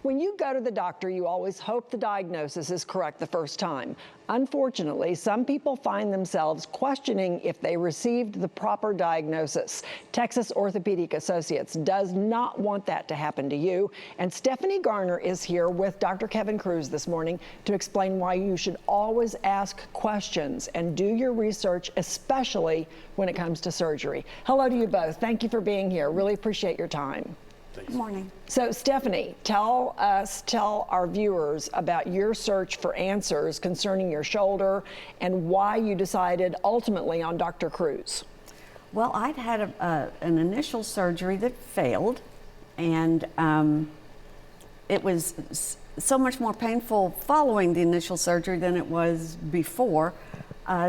When you go to the doctor, you always hope the diagnosis is correct the first time. Unfortunately, some people find themselves questioning if they received the proper diagnosis. Texas Orthopedic Associates does not want that to happen to you. And Stephanie Garner is here with Dr. Kevin Kruse this morning to explain why you should always ask questions and do your research, especially when it comes to surgery. Hello to you both. Thank you for being here. Really appreciate your time. Thanks. Good morning. So Stephanie, tell our viewers about your search for answers concerning your shoulder and why you decided ultimately on Dr. Kruse. Well, I'd had an initial surgery that failed, and it was so much more painful following the initial surgery than it was before.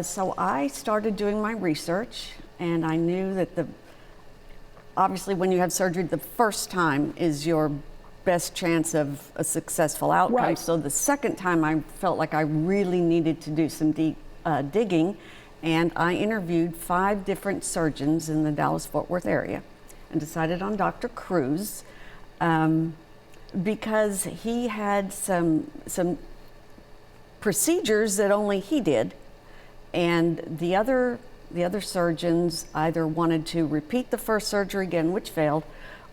So I started doing my research, and I knew that obviously when you have surgery the first time is your best chance of a successful outcome. Right. So the second time I felt like I really needed to do some deep digging, and I interviewed 5 different surgeons in the Dallas-Fort Worth area and decided on Dr. Kruse because he had some procedures that only he did, and the other surgeons either wanted to repeat the first surgery again, which failed,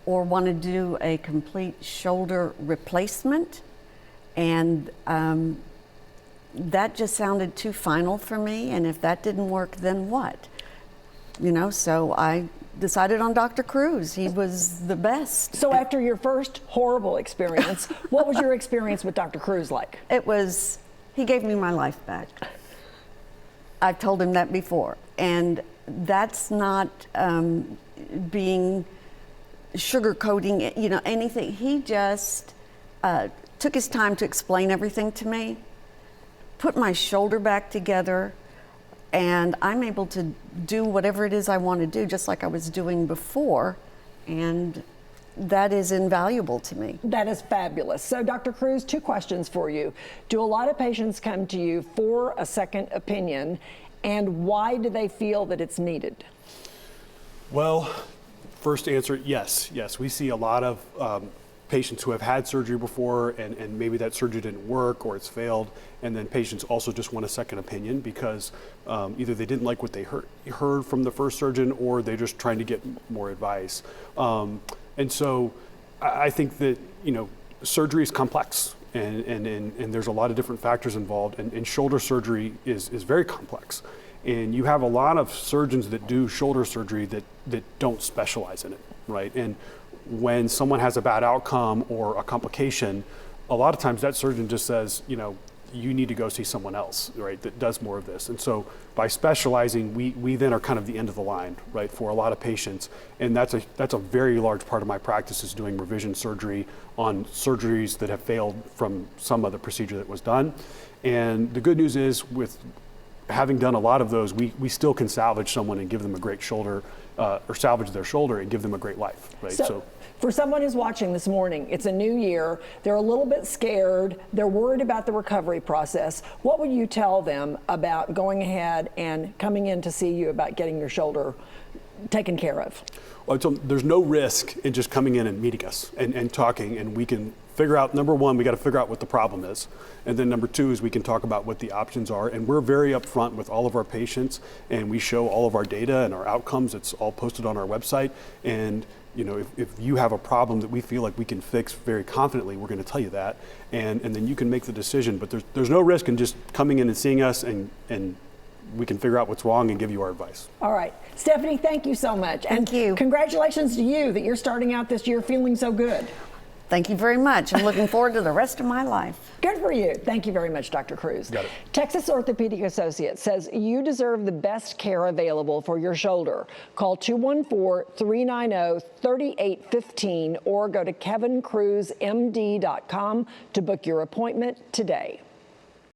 or wanted to do a complete shoulder replacement. And that just sounded too final for me. And if that didn't work, then what? You know, so I decided on Dr. Kruse. He was the best. So after your first horrible experience, what was your experience with Dr. Kruse like? He gave me my life back. I've told him that before. And that's not being sugarcoating, you know, anything. He just took his time to explain everything to me, put my shoulder back together, and I'm able to do whatever it is I want to do, just like I was doing before. And that is invaluable to me. That is fabulous. So Dr. Kruse, 2 questions for you. Do a lot of patients come to you for a second opinion, and why do they feel that it's needed? Well, first answer, yes. We see a lot of patients who have had surgery before and maybe that surgery didn't work or it's failed, and then patients also just want a second opinion because either they didn't like what they heard from the first surgeon or they're just trying to get more advice. And so I think that, you know, surgery is complex and there's a lot of different factors involved, and shoulder surgery is very complex. And you have a lot of surgeons that do shoulder surgery that don't specialize in it, right? And when someone has a bad outcome or a complication, a lot of times that surgeon just says, you know, you need to go see someone else, right, that does more of this. And so by specializing, we then are kind of the end of the line, right, for a lot of patients. And that's a very large part of my practice, is doing revision surgery on surgeries that have failed from some other procedure that was done. And the good news is, with having done a lot of those, we still can salvage someone and give them a great shoulder, or salvage their shoulder and give them a great life, right? So for someone who's watching this morning, it's a new year, they're a little bit scared, they're worried about the recovery process. What would you tell them about going ahead and coming in to see you about getting your shoulder taken care of? Well, so there's no risk in just coming in and meeting us and talking, and we can figure out, number one, we got to figure out what the problem is. And then number 2 is we can talk about what the options are. And we're very upfront with all of our patients, and we show all of our data and our outcomes. It's all posted on our website. And you know, if you have a problem that we feel like we can fix very confidently, we're going to tell you that. And then you can make the decision. But there's no risk in just coming in and seeing us, and we can figure out what's wrong and give you our advice. All right. Stephanie, thank you so much. Thank you. Congratulations to you that you're starting out this year feeling so good. Thank you very much. I'm looking forward to the rest of my life. Good for you. Thank you very much, Dr. Kruse. Got it. Texas Orthopedic Associates says you deserve the best care available for your shoulder. Call 214-390-3815 or go to KevinKruseMD.com to book your appointment today.